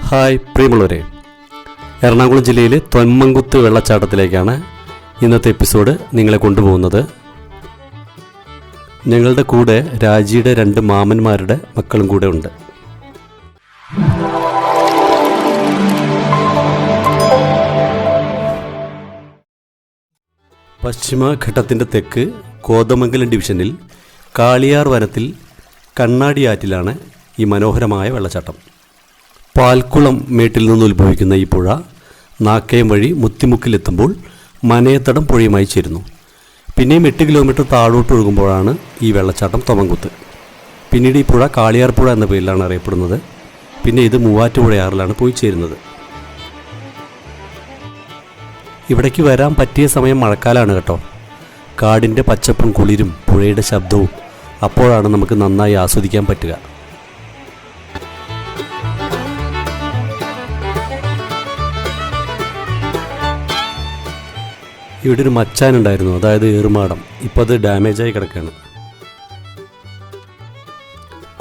Hi പ്രിയമുള്ളവരെ, എറണാകുളം ജില്ലയിലെ തൊമ്മൻകുത്ത് വെള്ളച്ചാട്ടത്തിലേക്കാണ് ഇന്നത്തെ എപ്പിസോഡ് നിങ്ങളെ കൊണ്ടുപോകുന്നത്. ഞങ്ങളുടെ കൂടെ രാജിയുടെ 2 മാമന്മാരുടെ മക്കളും കൂടെ ഉണ്ട്. പശ്ചിമഘട്ടത്തിൻ്റെ തെക്ക് കോതമംഗലം ഡിവിഷനിൽ കാളിയാർ വനത്തിൽ കണ്ണാടിയാറ്റിലാണ് ഈ മനോഹരമായ വെള്ളച്ചാട്ടം. പാൽക്കുളം മേട്ടിൽ നിന്ന് ഉത്ഭവിക്കുന്ന ഈ പുഴ നാക്കയം വഴി മുത്തിമുക്കിലെത്തുമ്പോൾ മനയത്തടം പുഴയുമായി ചേരുന്നു. പിന്നെയും 8 കിലോമീറ്റർ താഴോട്ട് ഒഴുകുമ്പോഴാണ് ഈ വെള്ളച്ചാട്ടം തൊമ്മൻകുത്ത്. പിന്നീട് ഈ പുഴ കാളിയാർ പുഴ എന്ന പേരിലാണ് അറിയപ്പെടുന്നത്. പിന്നെ ഇത് മൂവാറ്റുപുഴയാറിലാണ് പോയി ചേരുന്നത്. ഇവിടേക്ക് വരാൻ പറ്റിയ സമയം മഴക്കാലമാണ് കേട്ടോ. കാടിൻ്റെ പച്ചപ്പും കുളിരും പുഴയുടെ ശബ്ദവും അപ്പോഴാണ് നമുക്ക് നന്നായി ആസ്വദിക്കാൻ പറ്റുക. ഇവിടെ ഒരു മച്ചാനുണ്ടായിരുന്നു, അതായത് ഏറുമാടം. ഇപ്പോൾ അത് ഡാമേജായി കിടക്കുകയാണ്.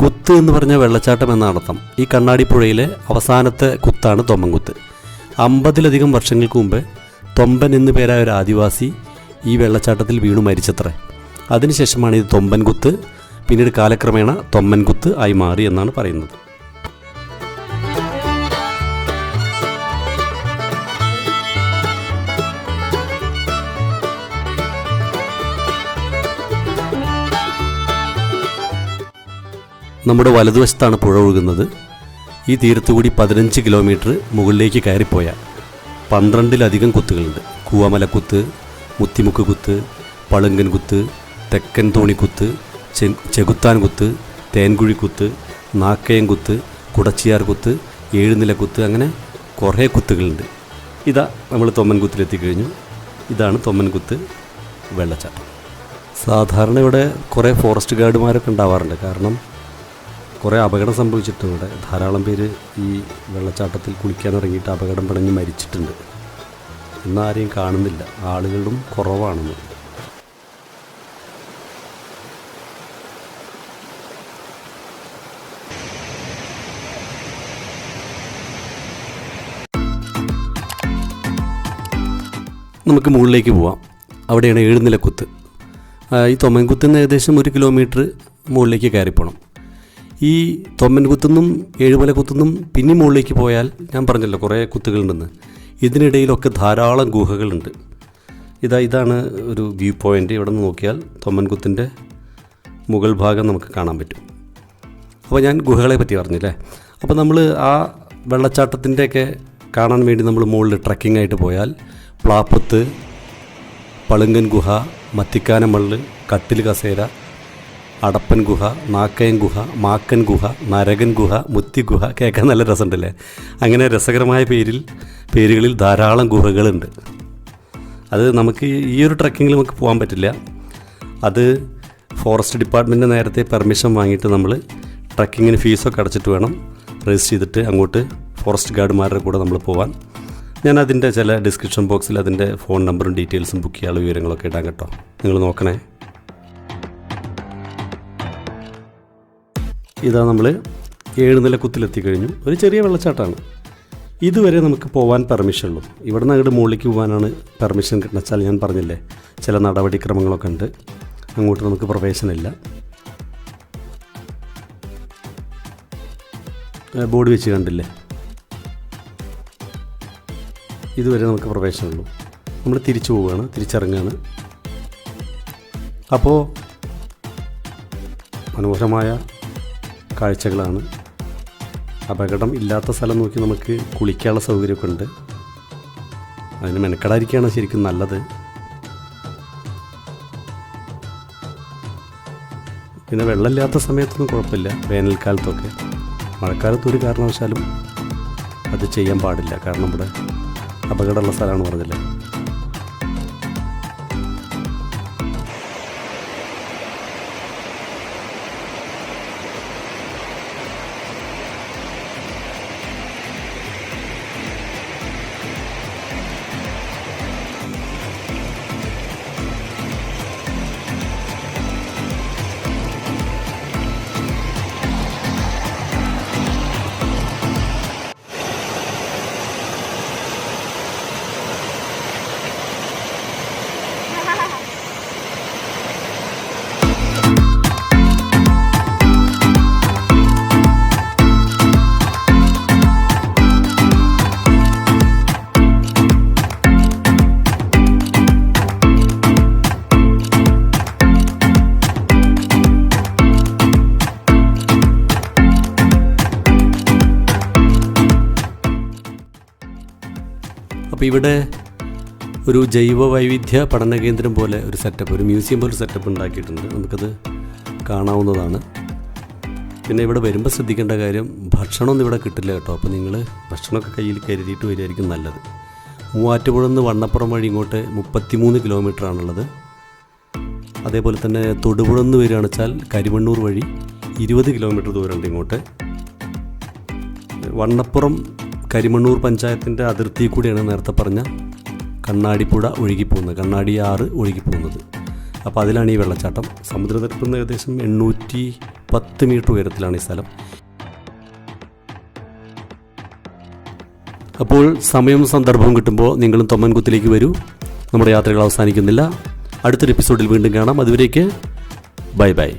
കുത്ത് എന്ന് പറഞ്ഞ വെള്ളച്ചാട്ടം എന്ന അർത്ഥം. ഈ കണ്ണാടിപ്പുഴയിലെ അവസാനത്തെ കുത്താണ് തൊമ്മൻകുത്ത്. 50ലധികം വർഷങ്ങൾക്ക് മുമ്പ് തൊമ്പൻ എന്നു പേരായ ഒരു ആദിവാസി ഈ വെള്ളച്ചാട്ടത്തിൽ വീണു മരിച്ചത്രേ. അതിനുശേഷമാണ് ഇത് തൊമ്മൻകുത്ത്, പിന്നീട് കാലക്രമേണ തൊമ്മൻകുത്ത് ആയി മാറി എന്നാണ് പറയുന്നത്. നമ്മുടെ വലതുവശത്താണ് പുഴ ഒഴുകുന്നത്. ഈ തീരത്തുകൂടി 15 കിലോമീറ്റർ മുകളിലേക്ക് കയറിപ്പോയാൽ 12ലധികം കുത്തുകളുണ്ട്. കൂവമലക്കുത്ത്, മുത്തിമുക്ക് കുത്ത്, പളുങ്കൻ കുത്ത്, തെക്കൻ തോണിക്കുത്ത്, ചെകുത്താൻ കുത്ത്, തേൻകുഴി കുത്ത്, നാക്കയം കുത്ത്, കുടച്ചിയാർ കുത്ത്, 7 നിലക്കുത്ത്, അങ്ങനെ കുറേ കുത്തുകളുണ്ട്. ഇതാ നമ്മൾ തൊമ്മൻകുത്തിലെത്തിക്കഴിഞ്ഞു. ഇതാണ് തൊമ്മൻകുത്ത് വെള്ളച്ചാട്ടം. സാധാരണ ഇവിടെ കുറേ ഫോറസ്റ്റ് ഗാർഡുമാരൊക്കെ ഉണ്ടാവാറുണ്ട്. കാരണം കുറേ അപകടം സംഭവിച്ചിട്ടുണ്ട്. ഇവിടെ ധാരാളം പേര് ഈ വെള്ളച്ചാട്ടത്തിൽ കുളിക്കാനിറങ്ങിയിട്ട് അപകടം പടഞ്ഞ് മരിച്ചിട്ടുണ്ട്. ഇന്നാരെയും കാണുന്നില്ല, ആളുകളും കുറവാണെന്ന്. നമുക്ക് മുകളിലേക്ക് പോവാം. അവിടെയാണ് 7 നിലക്കുത്ത്. ഈ തൊമ്മൻകുത്തിൽ നിന്ന് ഏകദേശം 1 കിലോമീറ്റർ മുകളിലേക്ക് കയറിപ്പോണം. ഈ തൊമ്മൻകുത്തുനിന്നും ഏഴുമലക്കുത്തുനിന്നും പിന്നെ മുകളിലേക്ക് പോയാൽ ഞാൻ പറഞ്ഞല്ലോ കുറേ കുത്തുകളുണ്ടെന്ന്. ഇതിനിടയിലൊക്കെ ധാരാളം ഗുഹകളുണ്ട്. ഇതാണ് ഒരു വ്യൂ പോയിൻ്റ്. ഇവിടെ നിന്ന് നോക്കിയാൽ തൊമ്മൻകുത്തിൻ്റെ മുകൾ ഭാഗം നമുക്ക് കാണാൻ പറ്റും. അപ്പോൾ ഞാൻ ഗുഹകളെ പറ്റി പറഞ്ഞില്ലേ. അപ്പോൾ നമ്മൾ ആ വെള്ളച്ചാട്ടത്തിൻ്റെയൊക്കെ കാണാൻ വേണ്ടി നമ്മൾ മുകളിൽ ട്രക്കിംഗ് ആയിട്ട് പോയാൽ പ്ലാപ്പത്ത്, പളുങ്കൻ ഗുഹ, മത്തിക്കാനമള്ള്, കട്ടിൽ കസേര, അടപ്പൻ ഗുഹ, നാക്കയം ഗുഹ, മാക്കൻ ഗുഹ, നരകൻ ഗുഹ, മുത്തി ഗുഹ, കേൾക്കാൻ നല്ല രസമുണ്ടല്ലേ. അങ്ങനെ രസകരമായ പേരുകളിൽ ധാരാളം ഗുഹകളുണ്ട്. അത് നമുക്ക് ഈ ഒരു ട്രക്കിങ്ങിൽ നമുക്ക് പോകാൻ പറ്റില്ല. അത് ഫോറസ്റ്റ് ഡിപ്പാർട്ട്മെൻറ്റ് നേരത്തെ പെർമിഷൻ വാങ്ങിയിട്ട് നമ്മൾ ട്രക്കിങ്ങിന് ഫീസൊക്കെ അടച്ചിട്ട് വേണം രജിസ്റ്റർ ചെയ്തിട്ട് അങ്ങോട്ട് ഫോറസ്റ്റ് ഗാർഡുമാരുടെ കൂടെ നമ്മൾ പോകാൻ. ഞാൻ അതിൻ്റെ ചില ഡിസ്ക്രിപ്ഷൻ ബോക്സിൽ അതിൻ്റെ ഫോൺ നമ്പറും ഡീറ്റെയിൽസും ബുക്ക് ചെയ്യാനുള്ള വിവരങ്ങളൊക്കെ ഇടാൻ കേട്ടോ. നിങ്ങൾ നോക്കണേ. ഇതാ നമ്മൾ 7 നിലക്കുത്തിലെത്തിക്കഴിഞ്ഞു. ഒരു ചെറിയ വെള്ളച്ചാട്ടമാണ്. ഇതുവരെ നമുക്ക് പോകാൻ പെർമിഷൻ ഉള്ളൂ. ഇവിടെ നിന്ന് അങ്ങോട്ട് മുകളിലേക്ക് പോകാനാണ് പെർമിഷൻ കിട്ടുന്നത്. വെച്ചാൽ ഞാൻ പറഞ്ഞില്ലേ ചില നടപടിക്രമങ്ങളൊക്കെ ഉണ്ട്. അങ്ങോട്ട് നമുക്ക് പ്രവേശനമില്ല. ബോർഡ് വെച്ച് കണ്ടില്ലേ. ഇതുവരെ നമുക്ക് പ്രവേശനമുള്ളൂ. നമ്മൾ തിരിച്ചു പോവുകയാണ്, തിരിച്ചിറങ്ങുകയാണ്. അപ്പോൾ മനോഹരമായ കാഴ്ചകളാണ്. അപകടം ഇല്ലാത്ത സ്ഥലം നോക്കി നമുക്ക് കുളിക്കാനുള്ള സൗകര്യമൊക്കെ ഉണ്ട്. അതിന് മെനക്കെടാതിരിക്കുകയാണ് ശരിക്കും നല്ലത്. പിന്നെ വെള്ളമില്ലാത്ത സമയത്തൊന്നും കുഴപ്പമില്ല, വേനൽക്കാലത്തൊക്കെ. മഴക്കാലത്ത് ഒരു കാരണവശാലും അത് ചെയ്യാൻ പാടില്ല. കാരണം ഇവിടെ അപകടമുള്ള സ്ഥലമാണ് പറഞ്ഞില്ലേ. അപ്പോൾ ഇവിടെ ഒരു ജൈവ വൈവിധ്യ പഠന കേന്ദ്രം പോലെ ഒരു സെറ്റപ്പ്, ഒരു മ്യൂസിയം പോലെ സെറ്റപ്പ് ഉണ്ടാക്കിയിട്ടുണ്ട്. നമുക്കത് കാണാവുന്നതാണ്. പിന്നെ ഇവിടെ വരുമ്പോൾ ശ്രദ്ധിക്കേണ്ട കാര്യം, ഭക്ഷണമൊന്നും ഇവിടെ കിട്ടില്ല കേട്ടോ. അപ്പോൾ നിങ്ങൾ ഭക്ഷണമൊക്കെ കയ്യിൽ കരുതിയിട്ട് വരികയായിരിക്കും നല്ലത്. മൂവാറ്റുപുഴ നിന്ന് വണ്ണപ്പുറം വഴി ഇങ്ങോട്ട് 33 കിലോമീറ്ററാണുള്ളത്. അതേപോലെ തന്നെ തൊടുപുഴ നിന്ന് വരികയാണെന്ന് വെച്ചാൽ കരിമണ്ണൂർ വഴി 20 കിലോമീറ്റർ ദൂരമുണ്ട് ഇങ്ങോട്ട്. വണ്ണപ്പുറം കരിമണ്ണൂർ പഞ്ചായത്തിൻ്റെ അതിർത്തി കൂടിയാണ് നേരത്തെ പറഞ്ഞ കണ്ണാടിപ്പുഴ ഒഴുകിപ്പോകുന്നത്, കണ്ണാടി ആറ് ഒഴുകിപ്പോകുന്നത്. അപ്പോൾ അതിലാണ് ഈ വെള്ളച്ചാട്ടം. സമുദ്രനിരപ്പിൽ നിന്ന് ഏകദേശം 810 മീറ്റർ ഉയരത്തിലാണ് ഈ സ്ഥലം. അപ്പോൾ സമയവും സന്ദർഭവും കിട്ടുമ്പോൾ നിങ്ങളും തൊമ്മൻകുത്തിലേക്ക് വരൂ. നമ്മുടെ യാത്രകൾ അവസാനിക്കുന്നില്ല. അടുത്തൊരു എപ്പിസോഡിൽ വീണ്ടും കാണാം. അതുവരേക്ക് ബൈ ബൈ.